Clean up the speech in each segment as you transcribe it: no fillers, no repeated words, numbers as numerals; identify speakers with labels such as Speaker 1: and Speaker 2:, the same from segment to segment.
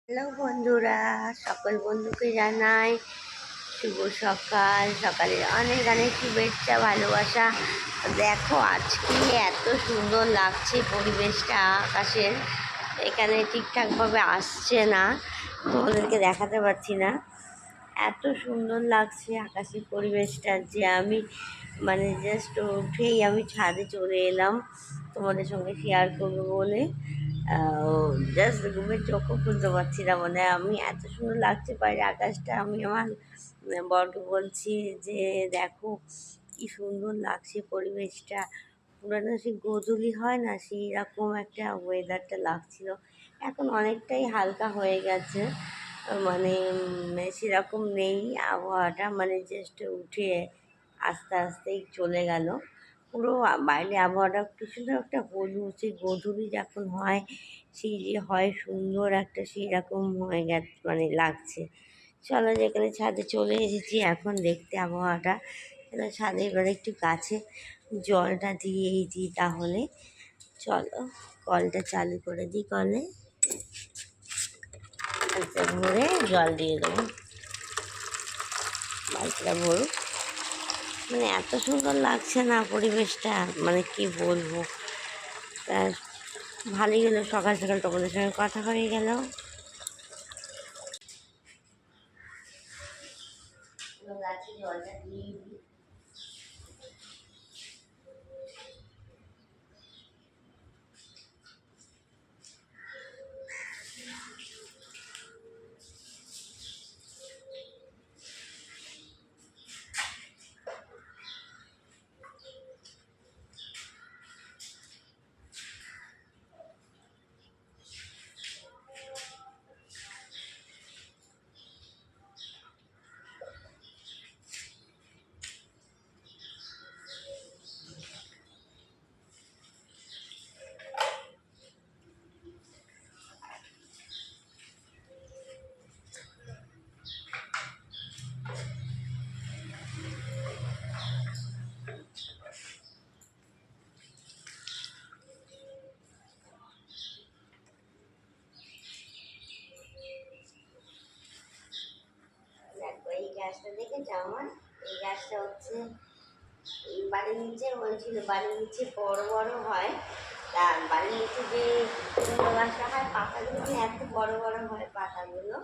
Speaker 1: Hello বন্ধুরা, সকল বন্ধুকে জানাই শুভ সকাল। সকালের অনেক অনেক শুভেচ্ছা, ভালোবাসা। দেখো আজকে এত সুন্দর লাগছে পরিবেশটা আকাশের। এখানে ঠিকঠাকভাবে আসছে না, তোমাদেরকে দেখাতে পারছি না। এত সুন্দর লাগছে আকাশের পরিবেশটা যে আমি জাস্ট উঠেই আমি ছাদে চলে এলাম তোমাদের সঙ্গে শেয়ার করবো বলে। জাস্ট ঘুমের চোখও খুলতে পারছি না, আমি এত সুন্দর লাগছে বাইরে আকাশটা। আমি আমার বরকে বলছি যে দেখো কি সুন্দর লাগছে পরিবেশটা। পুরানো সেই গোধূলি হয় না, সেই রকম একটা ওয়েদারটা লাগছিল। এখন অনেকটাই হালকা হয়ে গেছে, সেরকম নেই আবহাওয়াটা। জাস্ট উঠে আস্তে আস্তেই চলে গেল। পুরো বাইরে আবহাওয়াটা কি সুন্দর একটা হলুদ, সেই গোধূলি যখন হয় সেই যে হয় সুন্দর একটা, সেই রকম হয়ে গেছে লাগছে। চলো যেখানে ছাদে চলে এসেছি এখন দেখতে আবহাওয়াটা। ছাদে এবার একটু গাছে জলটা দিয়েই দিই তাহলে। চলো কলটা চালু করে দিই, কলে ভরে জল দিয়ে দেবো। বালতিটা ভরুক। এত সুন্দর লাগছে না পরিবেশটা, কি বলবো। তা ভালোই হলো সকাল সকাল তোমাদের সঙ্গে কথা হয়ে গেল। গাছে জলটা দিয়ে দিই। দেখো এই গাছটা দেখেছো আমার? এই গাছটা হচ্ছে বাড়ির নিচে হয়েছিল। বাড়ির নিচে বড় বড় হয়, তা বাড়ির নিচে যে কুমড়ো গাছটা হয় পাতাগুলো এত বড় বড় হয় পাতাগুলো।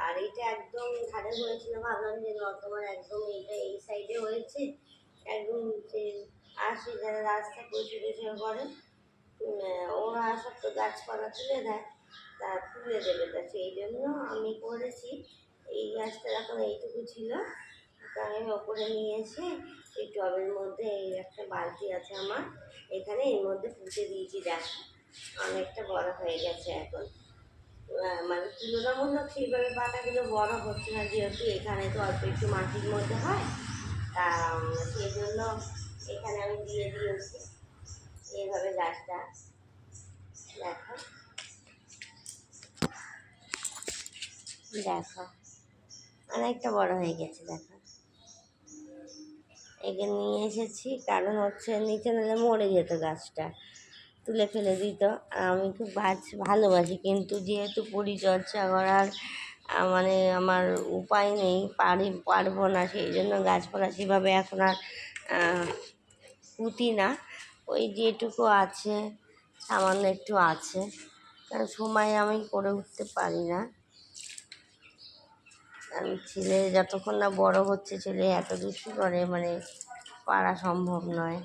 Speaker 1: আর এটা একদম ধারে হয়েছিল, ভাবলাম যে তোমার একদম এইটা এই সাইডে হয়েছে একদম যে আসে যারা রাস্তা পরিষ্কার করে ওরা সব তো গাছপালা তুলে দেয়, তা তুলে দেবে। তা সেই জন্য আমি করেছি। এই গাছটা এখন এইটুকু ছিল, তা আমি ওপরে নিয়ে এসে এই টবের মধ্যে, এই একটা বালতি আছে আমার এখানে, এর মধ্যে পুঁতে দিয়েছি। দেখো অনেকটা বড় হয়ে গেছে এখন। তুলনামূলক সেইভাবে পাতাগুলো বড় হচ্ছে না, যেহেতু এখানে তো অল্প একটু মাটির মধ্যে হয়, তা সেই জন্য এখানে আমি দিয়ে দিয়েছি এইভাবে গাছটা। দেখো দেখো অনেকটা বড় হয়ে গেছে। দেখো এখানে নিয়ে এসেছি, কারণ হচ্ছে নিচে নিলে মরে যেত গাছটা, তুলে ফেলে দিত। আমি খুব গাছ ভালোবাসি, কিন্তু যেহেতু পরিচর্যা করার আমার উপায় নেই, পারবো না, সেই জন্য গাছপালা সেভাবে এখন আর পুঁতি না। ওই যেটুকু আছে সামান্য একটু আছে, কারণ সময় আমি করে উঠতে পারি না। ছেলে যতক্ষণ না বড় হচ্ছে, ছেলে এত দুষ্টু করে পারা সম্ভব নয়।